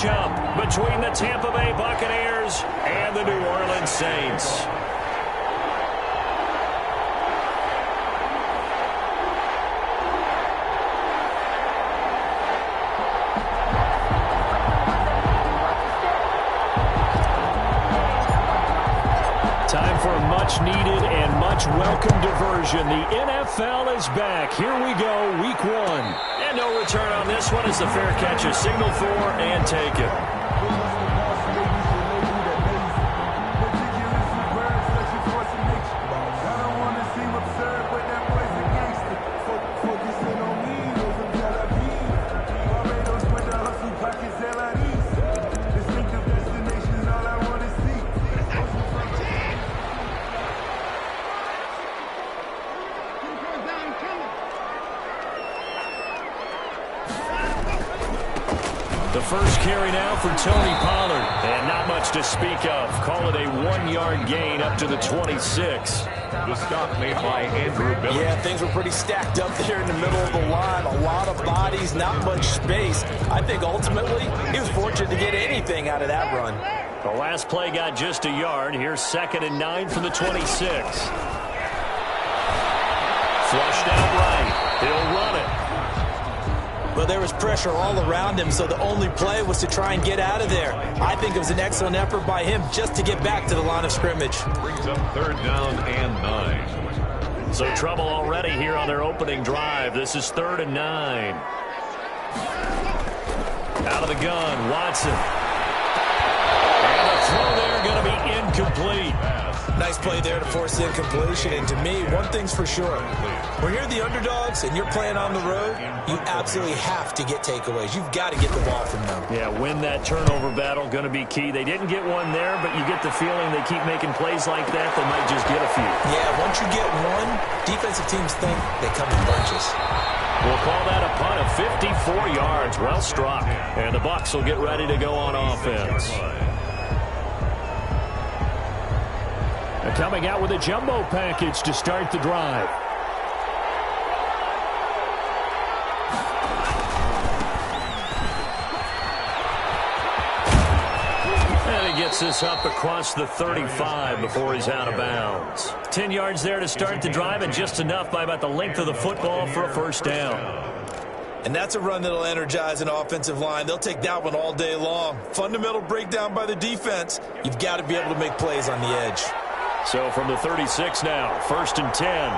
matchup between the Tampa Bay Buccaneers and the New Orleans Saints. Time for a much-needed and much-welcome diversion. The NFL is back. Here we go, Week 1. And no return on this one as the fair catch is signaled for and taken. The first carry now for Tony Pollard. And not much to speak of. Call it a 1-yard gain up to the 26. The stop made by Andrew Billings. Yeah, things were pretty stacked up there in the middle of the line. A lot of bodies, not much space. I think ultimately he was fortunate to get anything out of that run. The last play got just a yard. Here's 2nd and 9 from the 26. Flushed out right. He'll run it. Well, there was pressure all around him, so the only play was to try and get out of there. I think it was an excellent effort by him just to get back to the line of scrimmage. Brings up 3rd down and 9. So trouble already here on their opening drive. This is 3rd and 9. Out of the gun, Watson. And the throw there going to be incomplete. Nice play there to force the incompletion. And to me, one thing's for sure. When you're the underdogs and you're playing on the road, you absolutely have to get takeaways. You've got to get the ball from them. Yeah, win that turnover battle, going to be key. They didn't get one there, but you get the feeling they keep making plays like that, they might just get a few. Yeah, once you get one, defensive teams think they come in bunches. We'll call that a punt of 54 yards. Well struck. And the Bucs will get ready to go on offense. Coming out with a jumbo package to start the drive. And he gets this up across the 35 before he's out of bounds. 10 yards there to start the drive, and just enough by about the length of the football for a first down. And that's a run that'll energize an offensive line. They'll take that one all day long. Fundamental breakdown by the defense. You've got to be able to make plays on the edge. So from the 36 now, 1st and 10.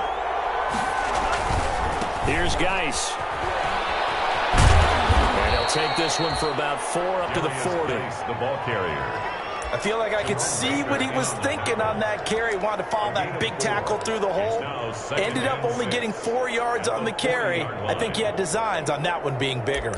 Here's Geis. And he'll take this one for about 4 up to the 40. The ball carrier. I feel like I could see what he was thinking on that carry. Wanted to follow that big tackle through the hole. Ended up only getting 4 yards on the carry. I think he had designs on that one being bigger.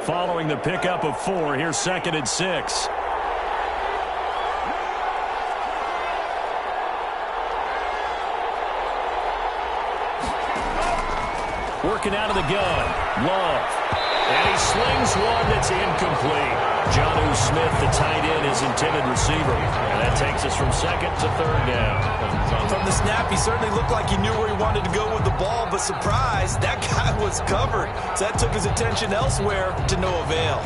Following the pickup of 4, here's 2nd and 6. Working out of the gun, Love. And he slings one that's incomplete. Jonnu Smith, the tight end, his intended receiver. And that takes us from 2nd to 3rd down. From the snap, he certainly looked like he knew where he wanted to go with the ball, but surprise, that guy was covered. So that took his attention elsewhere to no avail.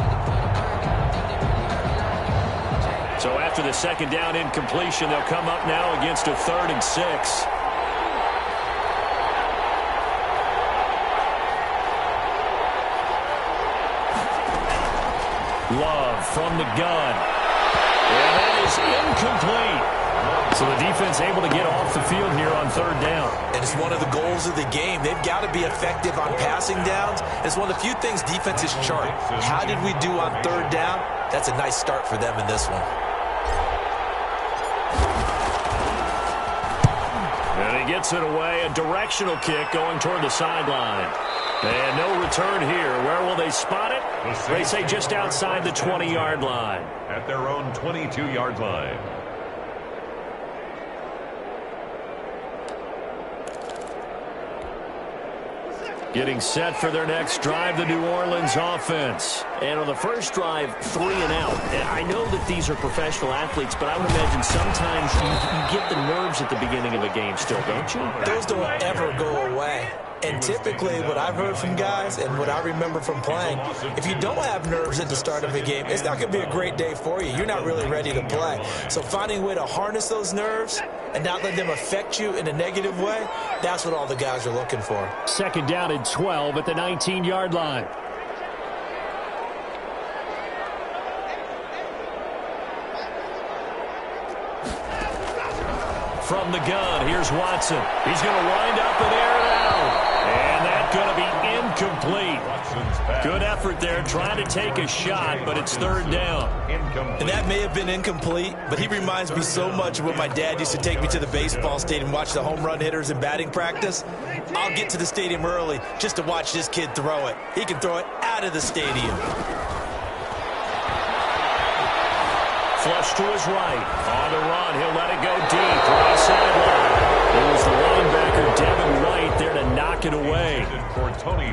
So after the 2nd down incompletion, they'll come up now against a 3rd and 6. Love from the gun. And that is incomplete. So the defense able to get off the field here on 3rd down. And it's one of the goals of the game. They've got to be effective on passing downs. It's one of the few things defenses chart. How did we do on 3rd down? That's a nice start for them in this one. And he gets it away. A directional kick going toward the sideline. And no return here. Where will they spot it? They say just outside the 20-yard line. At their own 22-yard line. Getting set for their next drive, the New Orleans offense. And on the first drive, 3 and out. I know that these are professional athletes, but I would imagine sometimes you get the nerves at the beginning of a game still, don't you? Those don't ever go away. And typically what I've heard from guys and what I remember from playing, if you don't have nerves at the start of a game, it's not going to be a great day for you. You're not really ready to play. So finding a way to harness those nerves and not let them affect you in a negative way, that's what all the guys are looking for. Second down and 12 at the 19-yard line. From the gun, here's Watson. He's going to wind up and air it out. And that's going to be incomplete. Good effort there trying to take a shot, but it's third down. And that may have been incomplete, but he reminds me so much of when my dad used to take me to the baseball stadium and watch the home run hitters in batting practice. I'll get to the stadium early just to watch this kid throw it. He can throw it out of the stadium. Flush to his right. On the run, he'll let it go deep. Right sideline. It was the linebacker, Devin White, there to knock it away.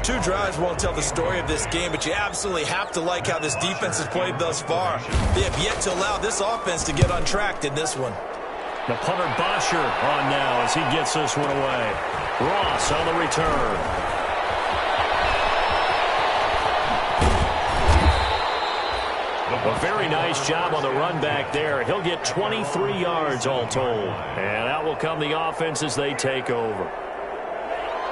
2 drives won't tell the story of this game, but you absolutely have to like how this defense has played thus far. They have yet to allow this offense to get untracked in this one. The punter Bosher on now as he gets this one away. Ross on the return. A very nice job on the run back there. He'll get 23 yards all told. And out will come the offense as they take over.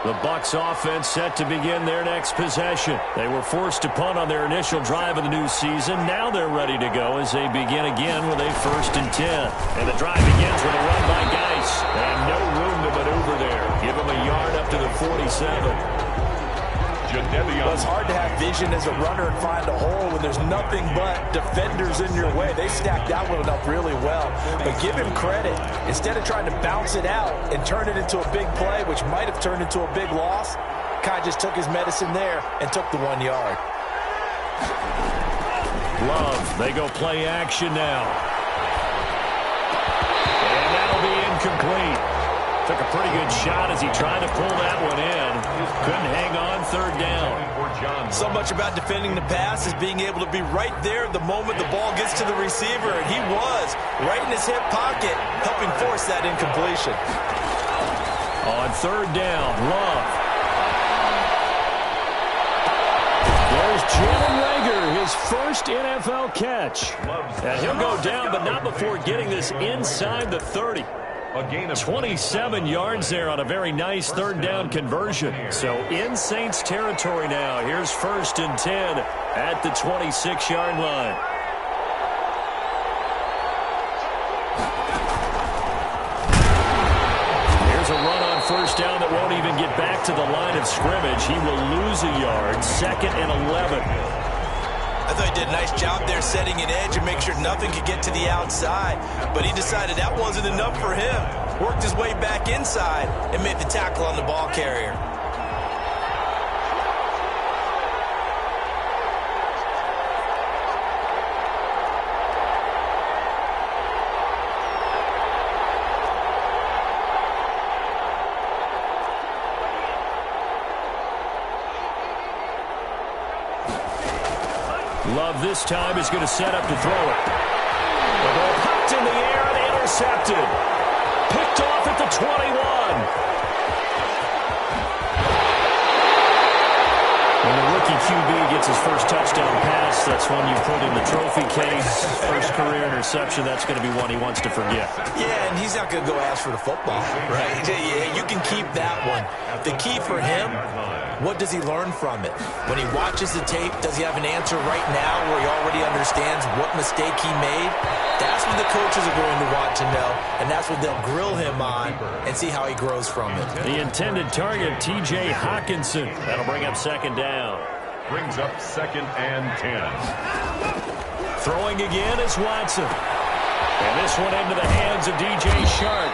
The Bucs offense set to begin their next possession. They were forced to punt on their initial drive of the new season. Now they're ready to go as they begin again with a 1st and 10. And the drive begins with a run by Geis. And no room to maneuver there. Give him a yard up to the 47. Well, it's hard to have vision as a runner and find a hole when there's nothing but defenders in your way. They stacked that one up really well. But give him credit. Instead of trying to bounce it out and turn it into a big play, which might have turned into a big loss, Kai just took his medicine there and took the 1 yard. Love, they go play action now. And that'll be incomplete. Took a pretty good shot as he tried to pull that one in. Couldn't hang on, third down. So much about defending the pass is being able to be right there the moment the ball gets to the receiver, and he was right in his hip pocket, helping force that incompletion. On third down, Love. There's Jalen Reagor, his first NFL catch. And he'll go down, but not before getting this inside the 30. 27 yards there on a very nice third down conversion. So in Saints territory now. Here's 1st and 10 at the 26-yard line. Here's a run on 1st down that won't even get back to the line of scrimmage. He will lose a yard. 2nd and 11. I thought he did a nice job there setting an edge and make sure nothing could get to the outside. But he decided that wasn't enough for him. Worked his way back inside and made the tackle on the ball carrier. Love this time is going to set up to throw it. The ball popped in the air and intercepted. Picked off at the 21. When the rookie QB gets his first touchdown pass, that's one you put in the trophy case. First career interception, that's going to be one he wants to forget. Yeah, and he's not going to go ask for the football, right? Yeah, you can keep that one. The key for him, what does he learn from it? When he watches the tape, does he have an answer right now where he already understands what mistake he made? That's what the coaches are going to want to know, and that's what they'll grill him on and see how he grows from it. The intended target, T.J. Hawkinson. That'll bring up 2nd down. Brings up 2nd and 10. Throwing again is Watson. And this one into the hands of D.J. Shark.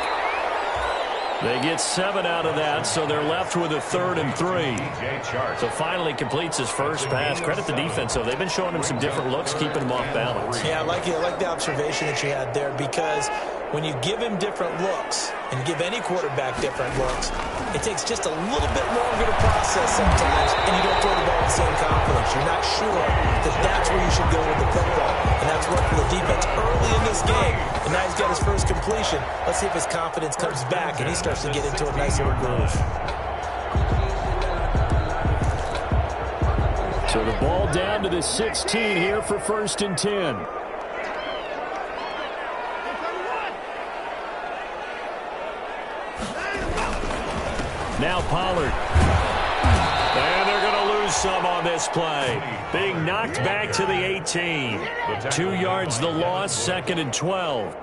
They get 7 out of that, so they're left with a 3rd and 3. So finally completes his first pass. Credit the defense, though. They've been showing him some different looks, keeping him off balance. Yeah, I like the observation that you had there, because when you give him different looks and give any quarterback different looks, it takes just a little bit longer to process sometimes, and you don't throw the ball with the same confidence. You're not sure that that's where you should go with the football, and that's worked for the defense early in this game, and now he's got his first completion. Let's see if his confidence comes back, and he starts to get into a nice little groove. So the ball down to the 16 here for 1st and 10. Now Pollard. And they're going to lose some on this play. Being knocked back to the 18. 2 yards the loss, 2nd and 12.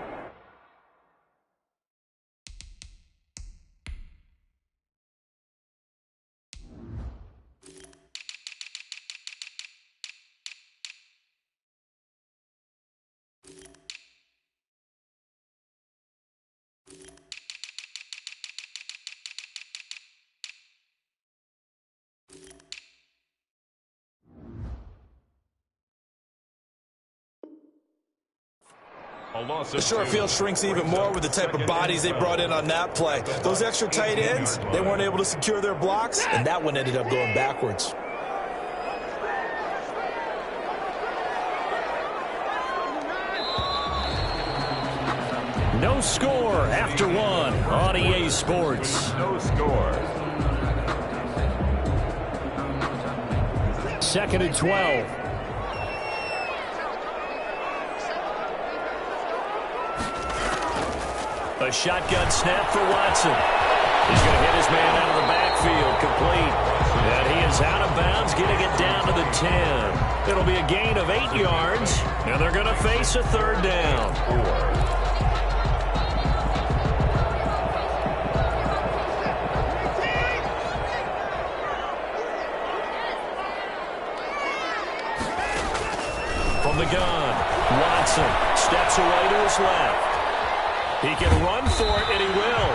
The short field shrinks even more with the type of bodies they brought in on that play. Those extra tight ends, they weren't able to secure their blocks, and that one ended up going backwards. No score after 1 on EA Sports. No score. 2nd and 12. A shotgun snap for Watson. He's going to hit his man out of the backfield, complete. And he is out of bounds, getting it down to the 10. It'll be a gain of 8 yards, and they're going to face a 3rd down. From the gun, Watson steps away to his left. He can run for it, and he will.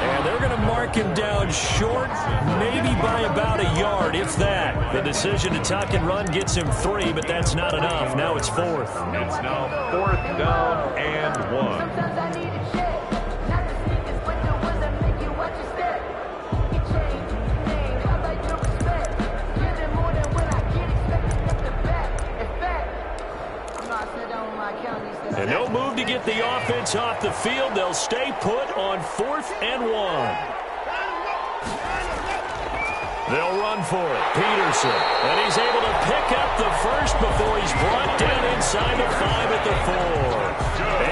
And they're going to mark him down short, maybe by about a yard, if that. The decision to tuck and run gets him 3, but that's not enough. Now it's 4th. It's now 4th down and 1. And no move to get the offense off the field. They'll stay put on 4th and 1. They'll run for it. Peterson. And he's able to pick up the first before he's brought down inside the 5 at the 4.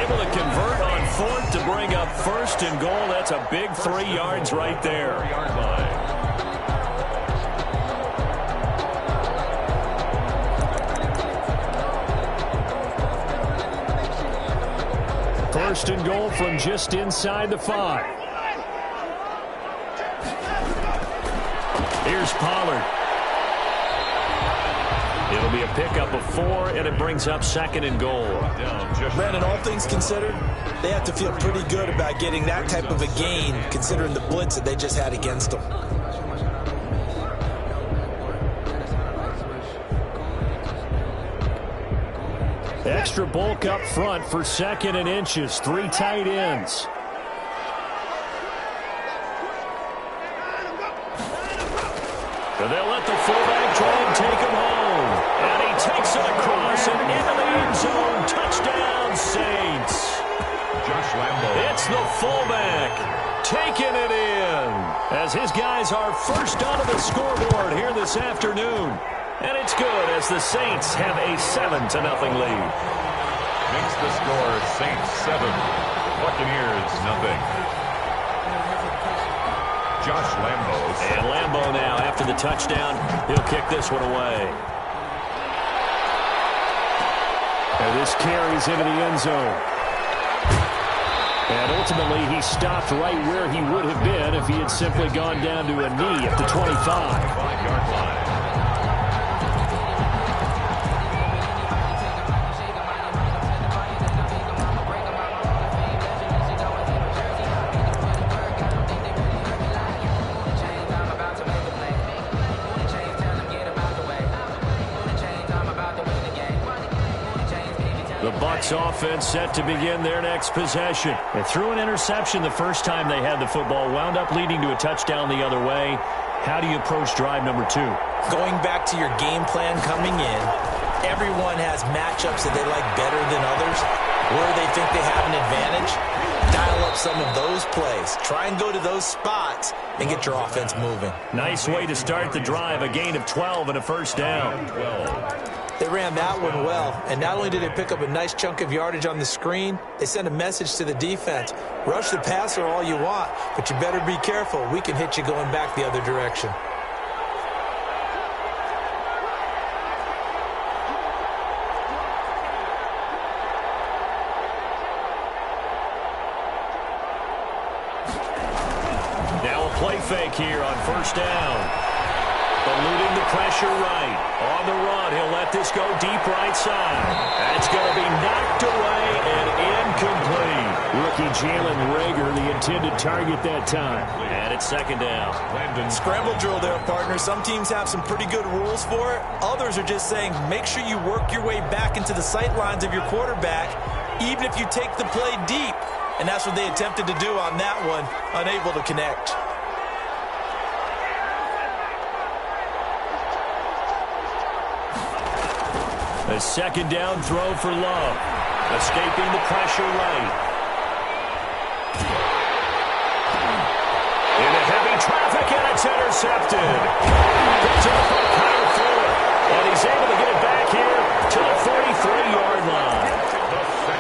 Able to convert on 4th to bring up 1st and goal. That's a big 3 yards right there. 3-yard line. 1st and goal from just inside the 5. Here's Pollard. It'll be a pickup of 4, and it brings up 2nd and goal. Brandon, all things considered, they have to feel pretty good about getting that type of a gain, considering the blitz that they just had against them. Extra bulk up front for 2nd and inches. 3 tight ends. And they'll let the fullback try and take him home. And he takes it across and into the end zone. Touchdown, Saints. Josh Lambo. It's the fullback taking it in as his guys are first onto the scoreboard here this afternoon. And it's good as the Saints have a 7-0 lead. Makes the score Saints 7, Buccaneers 0. Josh Lambo. And Lambo now, after the touchdown, he'll kick this one away. And this carries into the end zone. And ultimately, he stopped right where he would have been if he had simply gone down to a knee at the 25. 5-yard line. Bucs offense set to begin their next possession. They threw an interception the first time they had the football, wound up leading to a touchdown the other way. How do you approach drive number 2? Going back to your game plan coming in, everyone has matchups that they like better than others. Where they think they have an advantage, dial up some of those plays. Try and go to those spots and get your offense moving. Nice way to start the drive, a gain of 12 and a first down. They ran that one well, and not only did they pick up a nice chunk of yardage on the screen, they sent a message to the defense. Rush the passer all you want, but you better be careful. We can hit you going back the other direction. Play fake here on first down. Eluding the pressure right. On the run, he'll let this go deep right side. That's going to be knocked away and incomplete. Rookie Jalen Reagor, the intended target that time. And it's second down. Scramble drill there, partner. Some teams have some pretty good rules for it. Others are just saying make sure you work your way back into the sight lines of your quarterback, even if you take the play deep. And that's what they attempted to do on that one, unable to connect. A second down throw for Love. Escaping the pressure right. Into heavy traffic, and it's intercepted. Picked up by Kyle Fuller. And he's able to get it back here to the 43-yard line.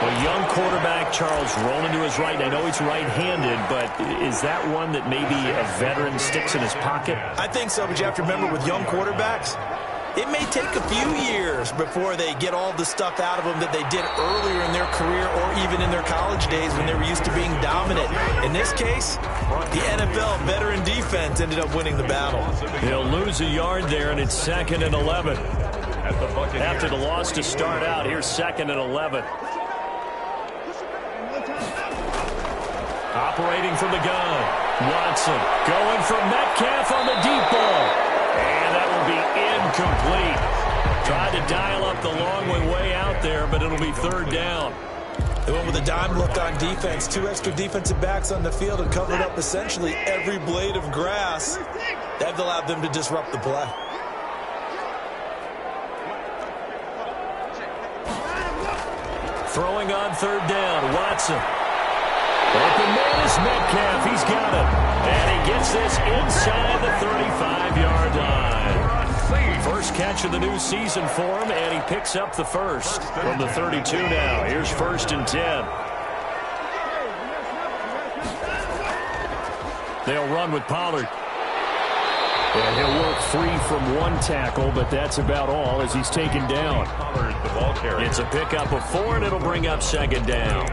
A young quarterback, Charles, rolling to his right. I know he's right-handed, but is that one that maybe a veteran sticks in his pocket? I think so, but you have to remember with young quarterbacks, it may take a few years before they get all the stuff out of them that they did earlier in their career or even in their college days when they were used to being dominant. In this case, the NFL veteran defense ended up winning the battle. He'll lose a yard there, and it's 2nd and 11. After the loss to start out, here's 2nd and 11. Operating from the gun. Watson going for Metcalf on the deep ball. And that will be incomplete. Tried to dial up the long one way out there, but it'll be third down. They went with a dime look on defense. 2 extra defensive backs on the field and covered up essentially every blade of grass. That allowed them to disrupt the play. Throwing on third down, Watson. Open man is Metcalf. He's got it. And he gets this inside the 35-yard line. First catch of the new season for him, and he picks up the first from the 32 now. Here's 1st and 10. They'll run with Pollard. And he'll work free from one tackle, but that's about all as he's taken down. It's a pickup of 4, and it'll bring up 2nd down.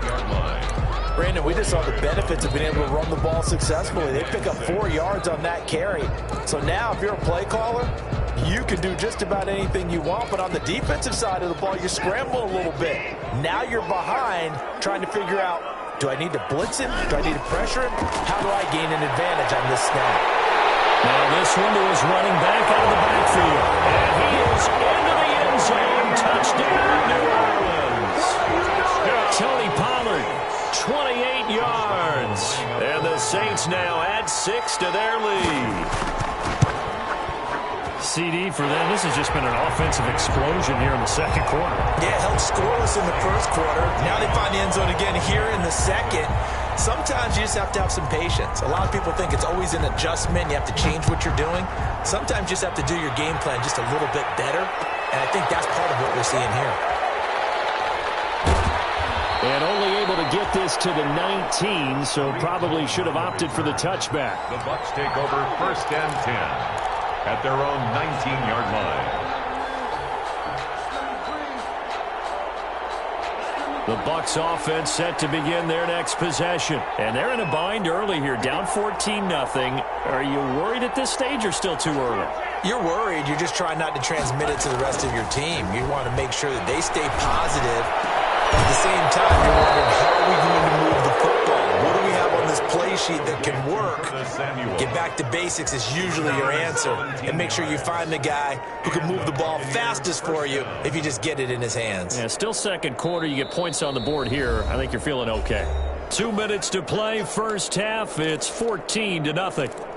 Brandon, we just saw the benefits of being able to run the ball successfully. They pick up 4 yards on that carry. So now if you're a play caller, you can do just about anything you want. But on the defensive side of the ball, you scramble a little bit. Now you're behind trying to figure out, do I need to blitz him? Do I need to pressure him? How do I gain an advantage on this snap? Now this one was running back out of the backfield. And he is into the end zone. Touchdown, New Orleans. Tony Pollard, 28 yards. And the Saints now add 6 to their lead. CD for them. This has just been an offensive explosion here in the second quarter. Yeah, held scoreless in the first quarter. Now they find the end zone again here in the second. Sometimes you just have to have some patience. A lot of people think it's always an adjustment. You have to change what you're doing. Sometimes you just have to do your game plan just a little bit better. And I think that's part of what we're seeing here. And only able to get this to the 19, so probably should have opted for the touchback. The Bucs take over 1st and 10 at their own 19-yard line. The Bucs offense set to begin their next possession. And they're in a bind early here, down 14-0. Are you worried at this stage or still too early? You're worried. You're just trying not to transmit it to the rest of your team. You want to make sure that they stay positive. At the same time, you're wondering, how are we going to move the football? What do we have on this play sheet that can work, get back to basics is usually your answer. And make sure you find the guy who can move the ball fastest for you if you just get it in his hands. Yeah, still second quarter. You get points on the board here. I think you're feeling okay. 2 minutes to play, first half. It's 14-0.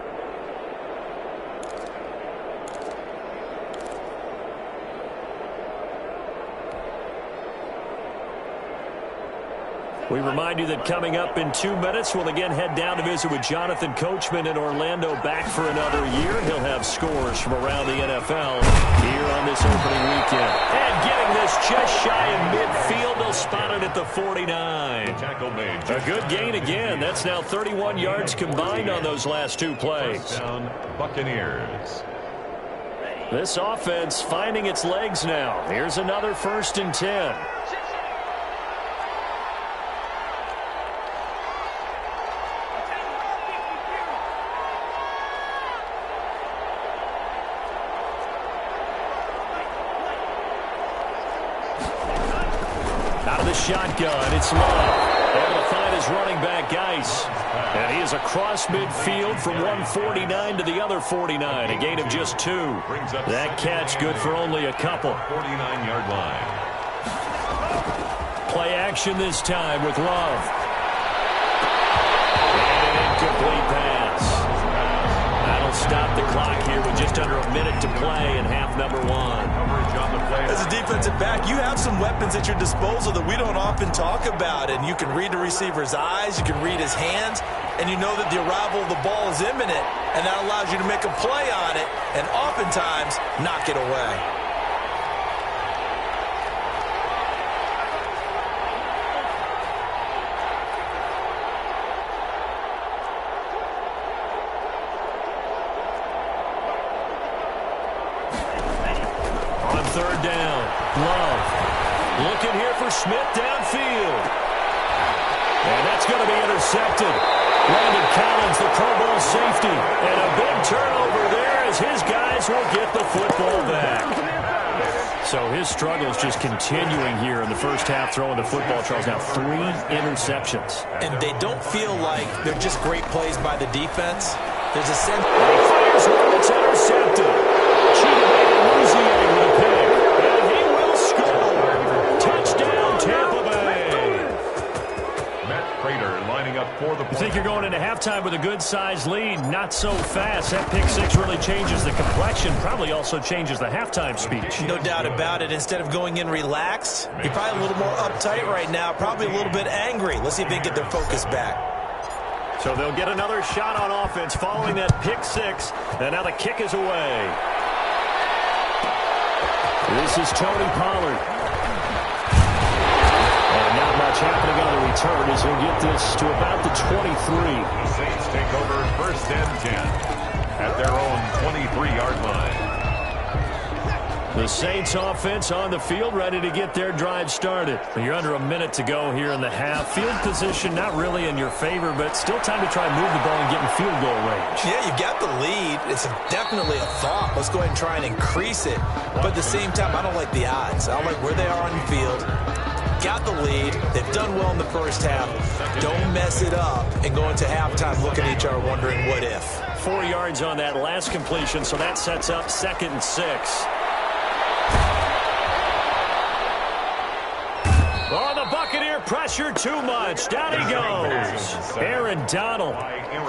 We remind you that coming up in 2 minutes, we'll again head down to visit with Jonathan Coachman in Orlando, back for another year. He'll have scores from around the NFL here on this opening weekend. And getting this just shy of midfield, they'll spot it at the 49. A good gain again. That's now 31 yards combined on those last two plays. First down, Buccaneers. This offense finding its legs now. Here's another 1st and 10. Shotgun, it's Love. Able to find his running back, Geis. And he is across midfield from 149 to the other 49. A gain of just 2. That catch good for only a couple. 49-yard line. Play action this time with Love. And an incomplete pass. That'll stop the clock here with just under a minute to play in half number 1. As a defensive back, you have some weapons at your disposal that we don't often talk about. And you can read the receiver's eyes, you can read his hands, and you know that the arrival of the ball is imminent. And that allows you to make a play on it and oftentimes knock it away. Third down. Love. Looking here for Smith downfield. And that's going to be intercepted. Landon Collins, the Pro Bowl safety. And a big turnover there as his guys will get the football back. So his struggles just continuing here in the first half, throwing the football. Charles, now 3 interceptions. And they don't feel like they're just great plays by the defense. There's a sense. And he fires one that's intercepted. with a pick. And he will score. Touchdown, Tampa Bay. Matt Prater lining up for the point. You think you're going into halftime with a good-sized lead. Not so fast. That pick six really changes the complexion. Probably also changes the halftime speech. No doubt about it. Instead of going in relaxed, you're probably a little more uptight right now. Probably a little bit angry. Let's see if they can get their focus back. So they'll get another shot on offense following that pick six. And now the kick is away. This is Tony Pollard. And not much happening on the return as he'll get this to about the 23. The Saints take over first and 10 at their own 23-yard line. The Saints offense on the field, ready to get their drive started. You're under a minute to go here in the half. Field position not really in your favor, but still time to try and move the ball and get in field goal range. Yeah, you got the lead. It's definitely a thought. Let's go ahead and try and increase it. But at the same time, I don't like the odds. I don't like where they are on the field. Got the lead. They've done well in the first half. Don't mess it up and go into halftime looking at each other wondering what if. 4 yards on that last completion, so that sets up 2nd and 6. Oh, the Buccaneer pressure too much. Down he goes. Aaron Donald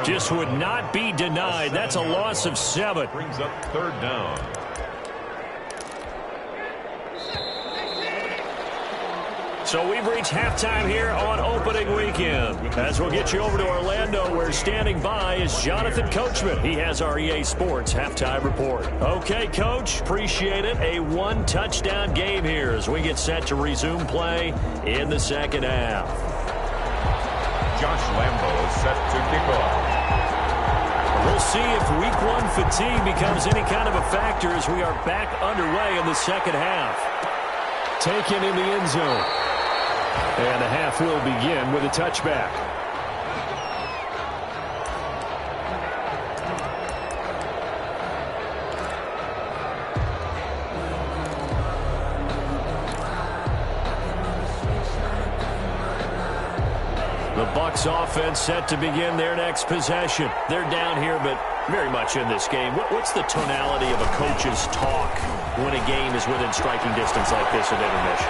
just would not be denied. That's a loss of 7. Brings up third down. So we've reached halftime here on opening weekend. As we'll get you over to Orlando, where standing by is Jonathan Coachman. He has our EA Sports halftime report. Okay, Coach, appreciate it. A one-touchdown game here as we get set to resume play in the second half. Josh Lambo is set to kick off. We'll see if Week 1 fatigue becomes any kind of a factor as we are back underway in the second half. Taken in the end zone. And the half will begin with a touchback. The Bucs offense set to begin their next possession. They're down here, but very much in this game. What's the tonality of a coach's talk when a game is within striking distance like this at intermission?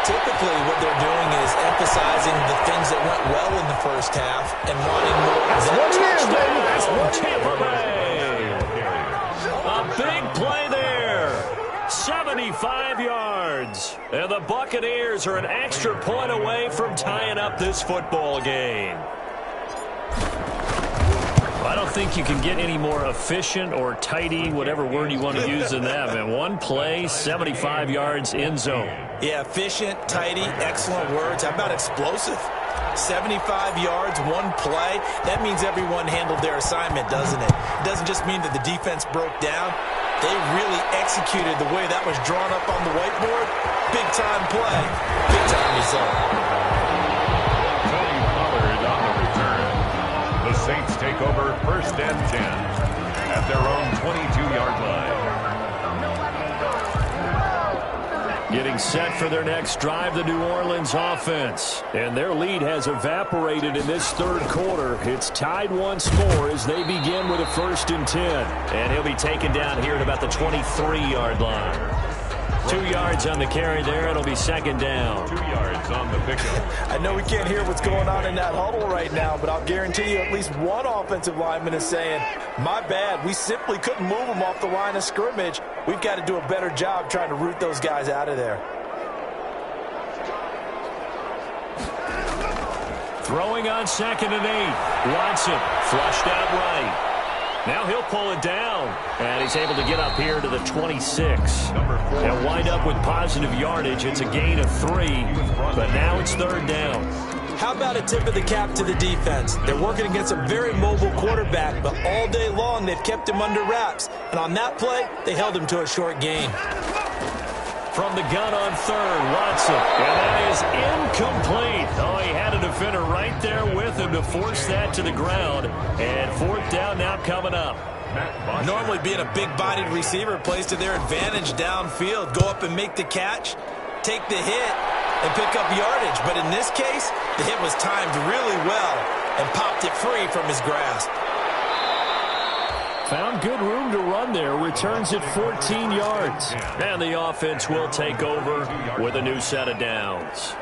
Typically, what they're doing is emphasizing the things that went well in the first half and wanting more. That's what it is, baby. That's what Tampa Bay. A big play there. 75 yards. And the Buccaneers are an extra point away from tying up this football game. I don't think you can get any more efficient or tidy, whatever word you want to use than that, man. One play, 75 yards, end zone. Yeah, efficient, tidy, excellent words. How about explosive? 75 yards, one play. That means everyone handled their assignment, doesn't it? It doesn't just mean that the defense broke down. They really executed the way that was drawn up on the whiteboard. Big-time play, big-time result. The Saints take over 1st and 10 at their own 22-yard line. Getting set for their next drive, the New Orleans offense. And their lead has evaporated in this third quarter. It's tied once more as they begin with a 1st and 10. And he'll be taken down here at about the 23-yard line. 2 yards on the carry there. It'll be 2nd down. 2 yards on the pickup. I know we can't hear what's going on in that huddle right now, but I'll guarantee you at least one offensive lineman is saying, my bad, we simply couldn't move them off the line of scrimmage. We've got to do a better job trying to root those guys out of there. Throwing on 2nd and 8. Watson flushed out right. Now he'll pull it down, and he's able to get up here to the 26. They'll wind up with positive yardage. It's a gain of 3, but now it's 3rd down. How about a tip of the cap to the defense? They're working against a very mobile quarterback, but all day long they've kept him under wraps. And on that play, they held him to a short gain. From the gun on 3rd, Watson. And that is incomplete. Oh, he had a defender right there with him to force that to the ground. And 4th down now coming up. Normally being a big-bodied receiver plays to their advantage downfield. Go up and make the catch, take the hit, and pick up yardage. But in this case, the hit was timed really well and popped it free from his grasp. Found good room to run there. Returns it 14 yards. And the offense will take over with a new set of downs.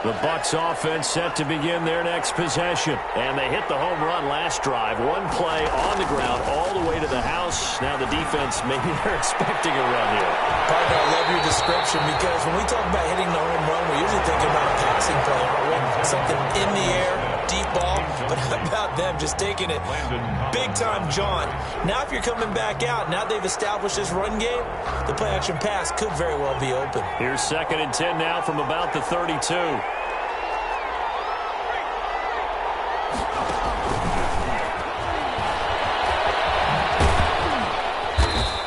The Bucs offense set to begin their next possession. And they hit the home run last drive. One play on the ground all the way to the house. Now the defense, maybe they're expecting a run here. Partner, I love your description because when we talk about hitting the home run, we're usually thinking about a passing play. Something in the air, deep ball. But how about them just taking it big-time jaunt? Now if you're coming back out, now they've established this run game, the play-action pass could very well be open. Here's 2nd and 10 now from about the 32.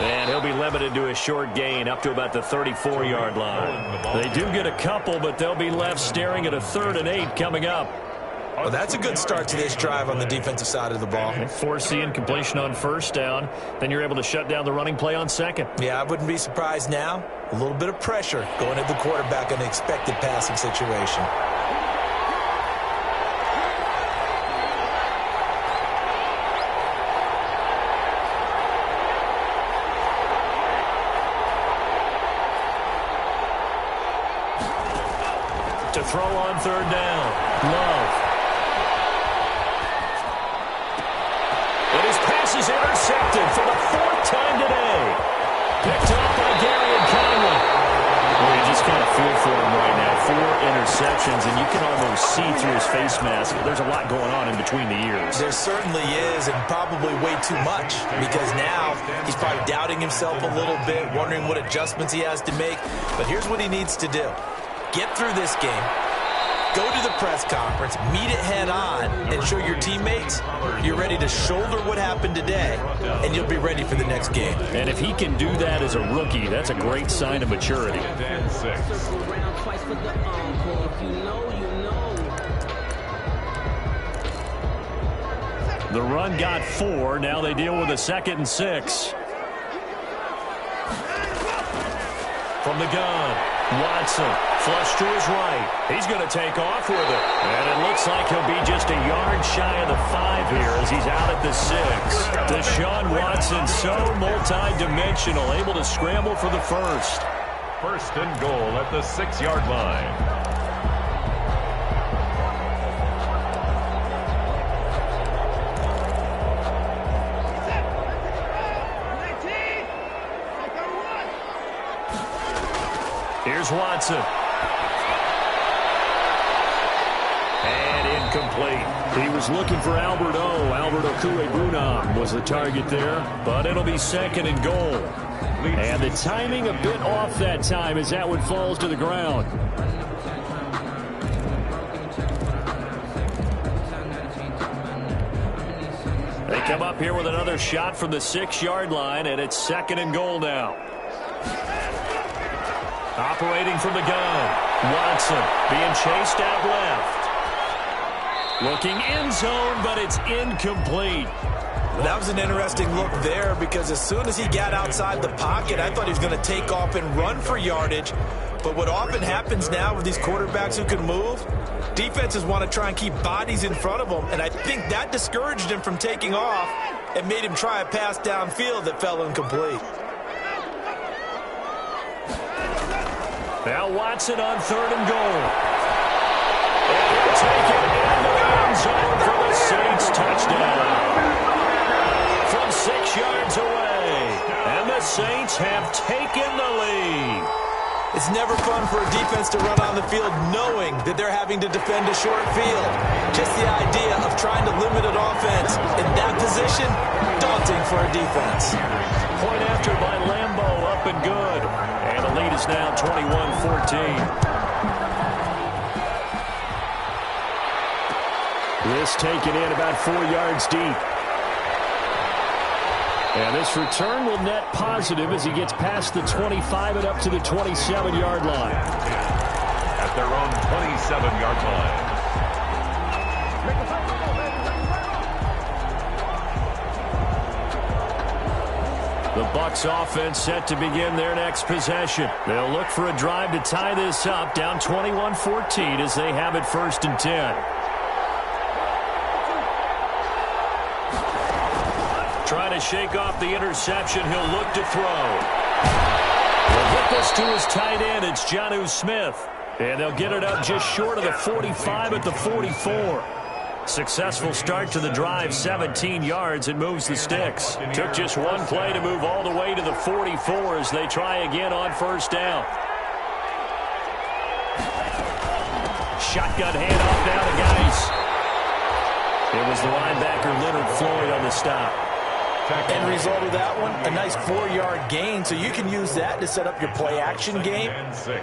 And he'll be limited to a short gain up to about the 34-yard line. They do get a couple, but they'll be left staring at a 3rd and 8 coming up. Well, that's a good start to this drive on the defensive side of the ball. Force the incompletion on 1st down. Then you're able to shut down the running play on 2nd. Yeah, I wouldn't be surprised now. A little bit of pressure going at the quarterback in an expected passing situation. To throw on 3rd down. Love. And his pass is intercepted for the 4th time today. Picked off by Gary and Conley. Well, you just kind of feel for him right now. 4 interceptions, and you can almost see through his face mask. There's a lot going on in between the ears. There certainly is, and probably way too much, because now he's probably doubting himself a little bit, wondering what adjustments he has to make. But here's what he needs to do. Get through this game, go to the press conference, meet it head on, and show your teammates you're ready to shoulder what happened today, and you'll be ready for the next game. And if he can do that as a rookie, that's a great sign of maturity. The run got 4. Now they deal with a 2nd and 6. From the gun, Watson Flush to his right. He's going to take off with it. And it looks like he'll be just a yard shy of the 5 here as he's out at the 6. Deshaun Watson, so multi-dimensional, able to scramble for the first. First and goal at the 6-yard line. Here's Watson. And incomplete. He was looking for Albert O. Albert Okuebunam was the target there, but it'll be second and goal. And the timing a bit off that time as that one falls to the ground. They come up here with another shot from the 6-yard line, and it's second and goal now. Operating from the gun. Watson being chased out left. Looking end zone, but it's incomplete. Well, that was an interesting look there because as soon as he got outside the pocket, I thought he was going to take off and run for yardage. But what often happens now with these quarterbacks who can move, defenses want to try and keep bodies in front of them, and I think that discouraged him from taking off and made him try a pass downfield that fell incomplete. Now Watson on third and goal. And he'll take it into the end zone for the Saints touchdown. From 6 yards away. And the Saints have taken the lead. It's never fun for a defense to run on the field knowing that they're having to defend a short field. Just the idea of trying to limit an offense in that position, daunting for a defense. Point after by Lambo, up and good. And the lead is now 21-14. This taken in about 4 yards deep. And this return will net positive as he gets past the 25 and up to the 27-yard line. At their own 27-yard line. The Bucs offense set to begin their next possession. They'll look for a drive to tie this up, down 21-14 as they have it 1st and 10. Trying to shake off the interception, he'll look to throw. He'll get this to his tight end, it's Jonnu Smith. And they'll get it up just short of the 45 at the 44. Successful start to the drive, 17 yards, and moves the sticks. Took just one play to move all the way to the 44 as they try again on 1st down. Shotgun handoff down to Geis. It was the linebacker Leonard Floyd on the stop. End result of that one, a nice 4-yard gain, so you can use that to set up your play-action game,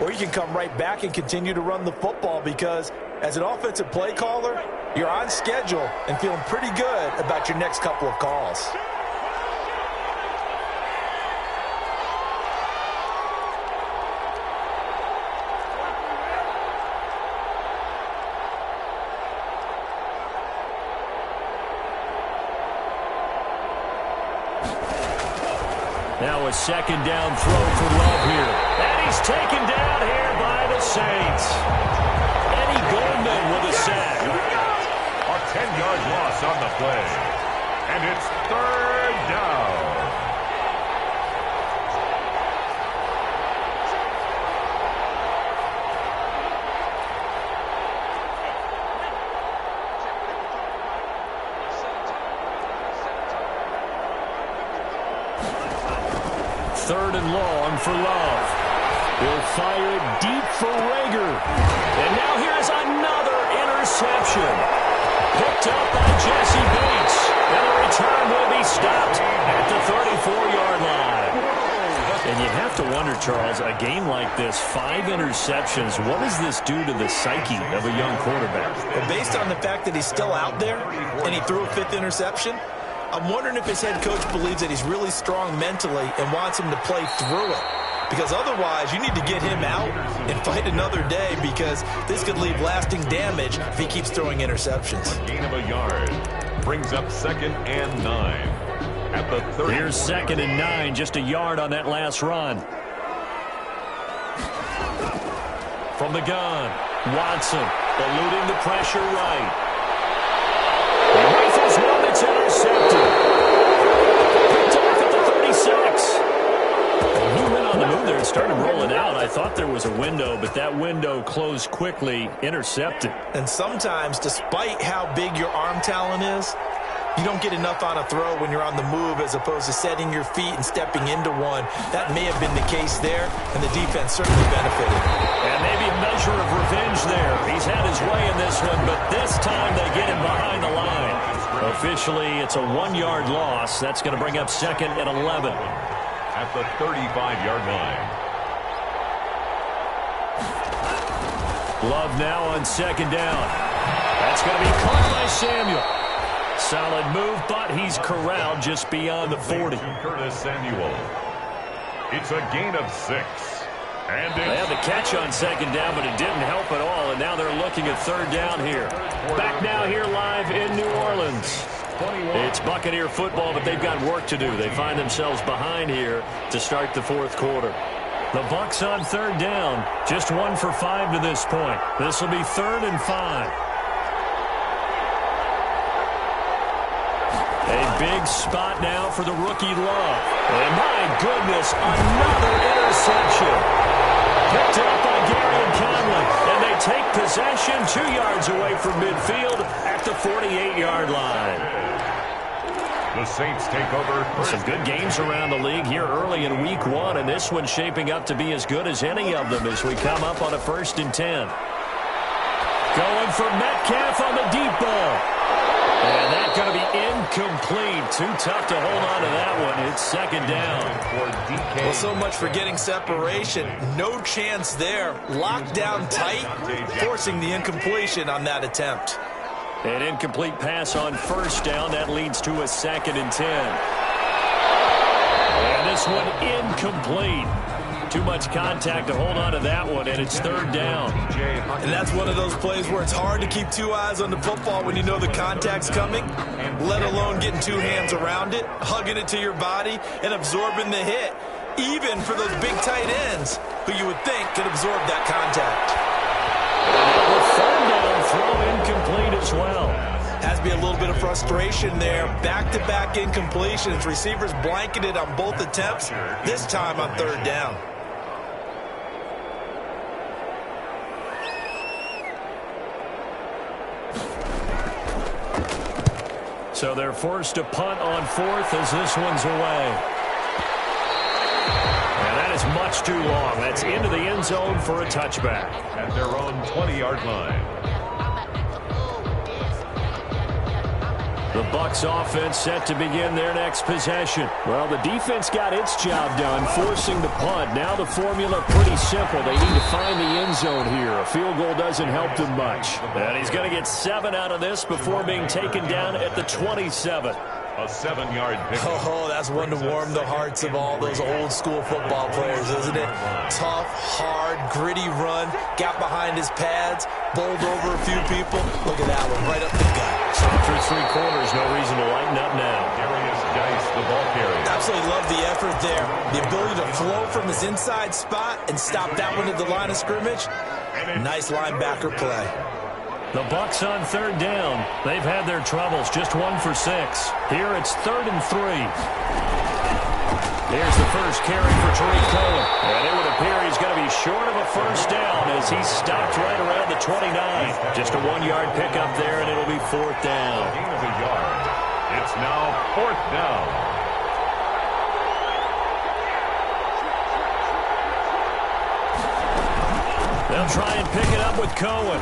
or you can come right back and continue to run the football because as an offensive play caller, you're on schedule and feeling pretty good about your next couple of calls. Now a 2nd down throw for Love here. And he's taken down here by the Saints. Eddie Goldman with a sack. A 10-yard loss on the play. And it's 3rd down. Third and long for Love. He'll fire it deep for Rager. And now here's another interception. Picked up by Jesse Bates. And the return will be stopped at the 34-yard line. And you have to wonder, Charles, a game like this, 5 interceptions, what does this do to the psyche of a young quarterback? Well, based on the fact that he's still out there and he threw a 5th interception, I'm wondering if his head coach believes that he's really strong mentally and wants him to play through it. Because otherwise, you need to get him out and fight another day because this could leave lasting damage if he keeps throwing interceptions. A gain of a yard brings up 2nd and 9 at the 30. Here's 2nd and 9, just a yard on that last run. from the gun. Watson eluding the pressure right. He rifles one that's intercepted. Picked off at the 36. He went on the move there and started rolling out. I thought there was a window, but that window closed quickly, intercepted. And sometimes, despite how big your arm talent is, you don't get enough on a throw when you're on the move as opposed to setting your feet and stepping into one. That may have been the case there, and the defense certainly benefited. And maybe a measure of revenge there. He's had his way in this one, but this time they get him behind the line. Officially, it's a 1-yard loss. That's going to bring up 2nd and 11. At the 35-yard line. Love now on 2nd down. That's going to be caught by Samuel. Solid move, but he's corralled just beyond the 40. Curtis Samuel. It's a gain of 6. And they had the catch on 2nd down, but it didn't help at all, and now they're looking at 3rd down here. Back now here live in New Orleans. It's Buccaneer football, but they've got work to do. They find themselves behind here to start the 4th quarter. The Bucs on 3rd down, just 1 for 5 to this point. This will be 3rd and 5. A big spot now for the rookie Love. And my goodness, another interception. Picked up by Gary and Conley. And they take possession 2 yards away from midfield at the 48-yard line. The Saints take over. Some good games around the league here early in week 1. And this one's shaping up to be as good as any of them as we come up on a 1st and 10. Going for Metcalf on the deep ball. And that's going to be incomplete. Too tough to hold on to that one. It's 2nd down. Well, so much for getting separation. No chance there. Locked down tight, forcing the incompletion on that attempt. An incomplete pass on 1st down. That leads to a 2nd and 10. And this one incomplete. Too much contact to hold on to that one, and it's 3rd down. And that's one of those plays where it's hard to keep 2 eyes on the football when you know the contact's coming, let alone getting 2 hands around it, hugging it to your body, and absorbing the hit, even for those big tight ends who you would think could absorb that contact. The 3rd down throw incomplete as well. Has to be a little bit of frustration there. Back-to-back incompletions. Receivers blanketed on both attempts, this time on 3rd down. So they're forced to punt on 4th as this one's away. And that is much too long. That's into the end zone for a touchback. At their own 20-yard line. The Bucs offense set to begin their next possession. Well, the defense got its job done, forcing the punt. Now the formula pretty simple. They need to find the end zone here. A field goal doesn't help them much. And he's going to get 7 out of this before being taken down at the 27. A 7-yard pick. Oh, that's one to warm the hearts of all those old-school football players, isn't it? Tough, hard, gritty run, got behind his pads, bowled over a few people. Look at that one, right up the gut. So through 3 quarters, no reason to lighten up now. Darius Dice, the ball carrier. Absolutely love the effort there. The ability to flow from his inside spot and stop that one at the line of scrimmage. Nice linebacker play. The Bucs on 3rd down. They've had their troubles, just 1 for 6. Here it's 3rd and 3. Here's the first carry for Tariq Cohen. And it would appear he's going to be short of a 1st down as he's stopped right around the 29. Just a 1-yard pickup there, and it'll be 4th down. Gain of a yard. It's now 4th down. They'll try and pick it up with Cohen.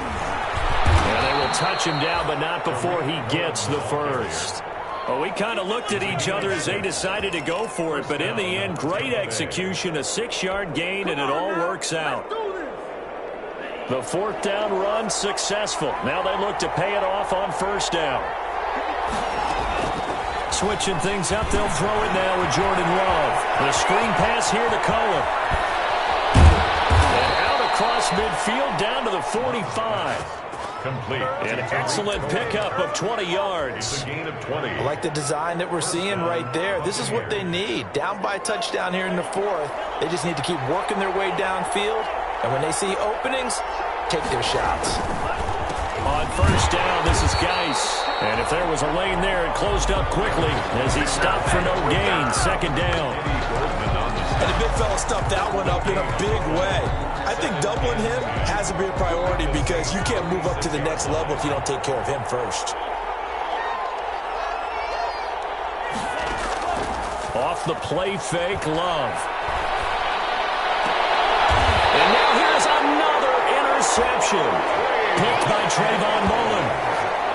And they will touch him down, but not before he gets the 1st. Well, we kind of looked at each other as they decided to go for it, but in the end, great execution, a 6-yard gain, and it all works out. The 4th down run successful. Now they look to pay it off on 1st down. Switching things up, they'll throw it now with Jordan Love. The screen pass here to Cohen. And out across midfield down to the 45. Complete. An excellent pickup of 20 yards. It's a gain of 20. I like the design that we're seeing right there. This is what they need. Down by a touchdown here in the 4th. They just need to keep working their way downfield And when they see openings, take their shots. On first down, this is Geis. And if there was a lane there, it closed up quickly as he stopped for no gain. Second down. And the big fella stuffed that one up in a big way. I think doubling him has to be a priority because you can't move up to the next level if you don't take care of him first. Off the play fake, Love. And now here's another interception. Picked by Trayvon Mullen.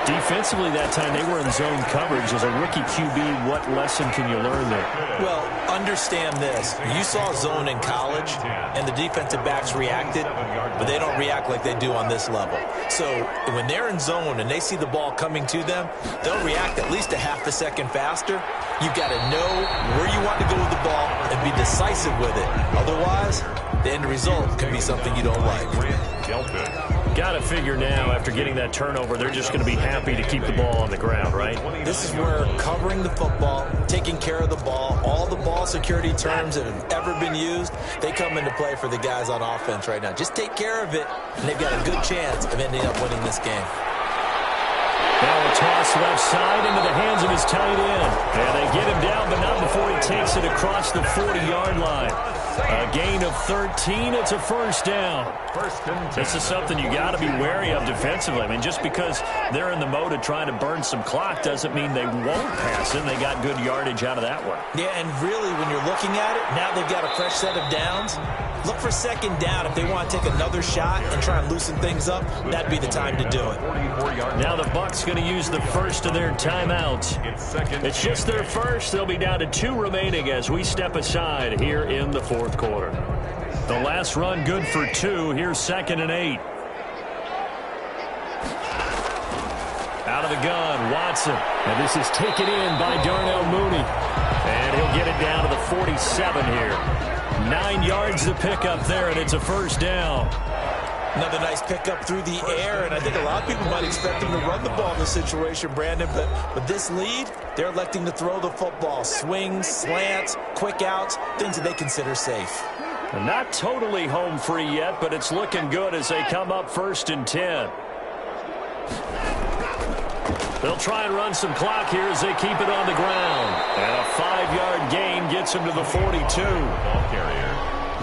Defensively that time, they were in zone coverage. As a rookie QB, what lesson can you learn there? Well, understand this. You saw zone in college, and the defensive backs reacted, but they don't react like they do on this level. So when they're in zone and they see the ball coming to them, they'll react at least a half a second faster. You've got to know where you want to go with the ball and be decisive with it. Otherwise, the end result can be something you don't like. Got to figure now, after getting that turnover, they're just going to be happy to keep the ball on the ground, right? This is where covering the football, taking care of the ball, all the ball security terms that have ever been used, they come into play for the guys on offense right now. Just take care of it, and they've got a good chance of ending up winning this game. Now a toss left side into the hands of his tight end. And they get him down, but not before he takes it across the 40-yard line. A gain of 13. It's a first down. This is something you got to be wary of defensively. I mean, just because they're in the mode of trying to burn some clock doesn't mean they won't pass it. They got good yardage out of that one. Yeah, and really, when you're looking at it, now they've got a fresh set of downs. Look for second down. If they want to take another shot and try and loosen things up, that'd be the time to do it. Now the Bucs going to use the first of their timeouts. It's just their first. They'll be down to 2 remaining as we step aside here in the fourth quarter. The last run good for 2. Here's 2nd and 8. Out of the gun, Watson. And this is taken in by Darnell Mooney. And he'll get it down to the 47 here. 9 yards to pick up there, and it's a first down. Another nice pickup through the air, and I think a lot of people might expect him to run the ball in this situation, Brandon, but with this lead, they're electing to throw the football. Swings, slants, quick outs, things that they consider safe. Not totally home free yet, but it's looking good as they come up 1st and 10. They'll try and run some clock here as they keep it on the ground. And a 5-yard gain gets him to the 42.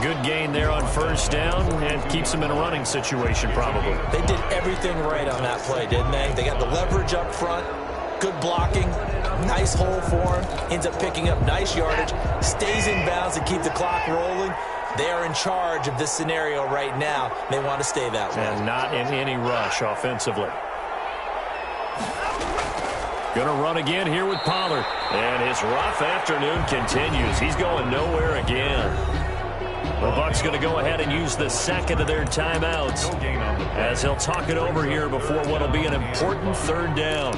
Good gain there on first down and keeps them in a running situation probably. They did everything right on that play, didn't they? They got the leverage up front, good blocking, nice hole for him, ends up picking up nice yardage, stays in bounds to keep the clock rolling. They are in charge of this scenario right now. They want to stay that way. And not in any rush offensively. Gonna run again here with Pollard. And his rough afternoon continues. He's going nowhere again. The Bucs going to go ahead and use the 2nd of their timeouts as he'll talk it over here before what will be an important 3rd down.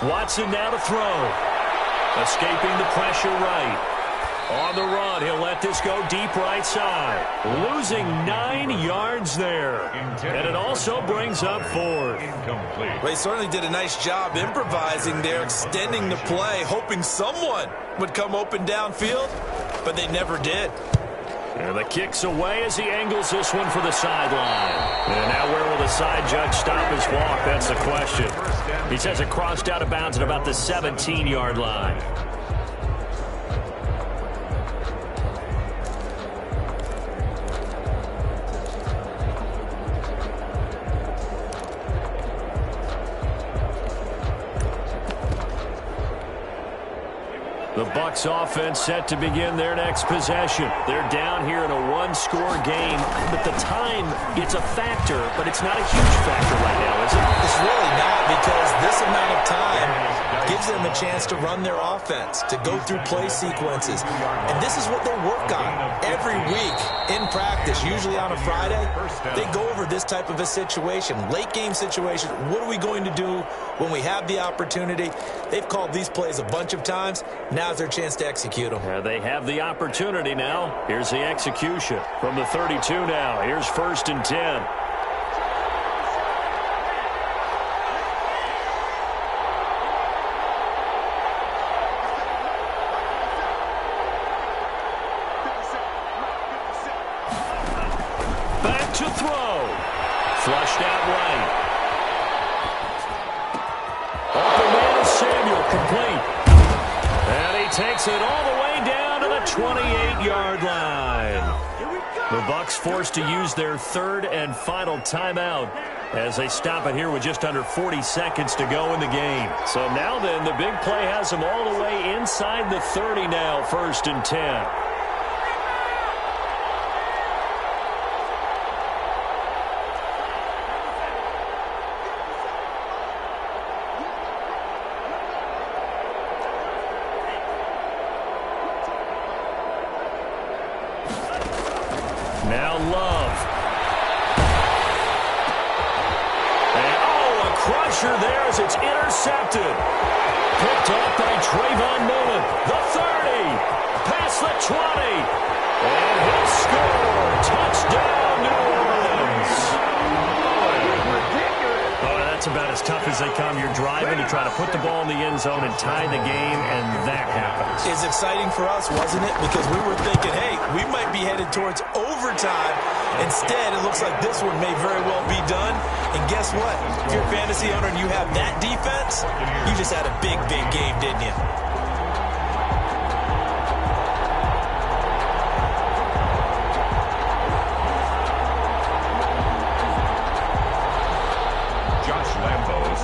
Watson now to throw. Escaping the pressure right. On the run, he'll let this go deep right side. Losing 9 yards there. And it also brings up 4th. Well, he certainly did a nice job improvising there, extending the play, hoping someone would come open downfield, but they never did. And the kick's away as he angles this one for the sideline. And now where will the side judge stop his walk? That's the question. He says it crossed out of bounds at about the 17-yard line. The Bucs offense set to begin their next possession. They're down here in a 1-score game, but the time, it's a factor, but it's not a huge factor right now, is it? It's really not, because this amount of time gives them a chance to run their offense, to go through play sequences. And this is what they work on every week in practice, usually on a Friday. They go over this type of a situation, late game situation. What are we going to do when we have the opportunity? They've called these plays a bunch of times. Now's their chance to execute them. They have the opportunity now. Here's the execution from the 32 now. Here's 1st and 10. takes it all the way down to the 28-yard line. The Bucs forced to use their third and final timeout as they stop it here with just under 40 seconds to go in the game. So now then, the big play has them all the way inside the 30 now, 1st and 10. Now Love. And, a crusher there as it's intercepted. Picked off by Trayvon Mullen. The 30. Past the 20. And he'll score. Touchdown, New Orleans. Oh, that's about as tough as they come. You're driving to try to put the ball in the end zone and tie the game, and that happens. It's exciting for us, wasn't it? Because we were thinking, hey, we might be headed towards overtime. Instead, it looks like this one may very well be done. And guess what? If you're a fantasy owner and you have that defense, you just had a big, big game, didn't you?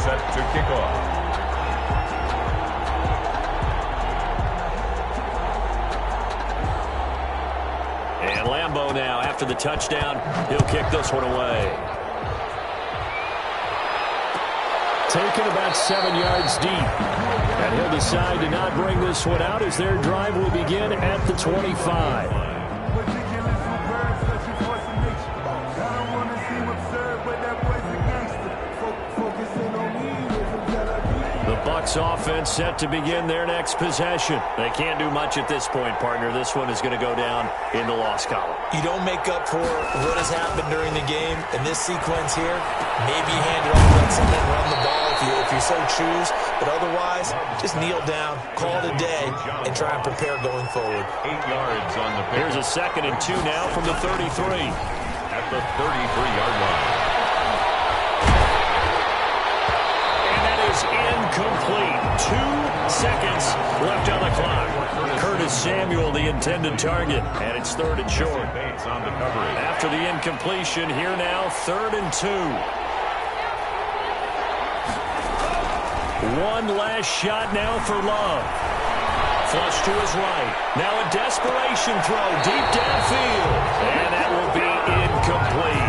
Set to kick off. And Lambeau now, after the touchdown, he'll kick this one away. Taken about 7 yards deep. And he'll decide to not bring this one out as their drive will begin at the 25. Bucs offense set to begin their next possession. They can't do much at this point, partner. This one is going to go down in the loss column. You don't make up for what has happened during the game in this sequence here. Maybe hand it off, let someone run the ball if you so choose. But otherwise, just kneel down, call it a day, and try and prepare going forward. 8 yards on the pick. Here's a 2nd and 2 now from the 33. At the 33-yard line. Incomplete. 2 seconds left on the clock. Curtis Samuel, the intended target, and it's 3rd and short. On the coverage. After the incompletion, here now, 3rd and 2. One last shot now for Love. Flush to his right. Now a desperation throw deep downfield, and that will be incomplete.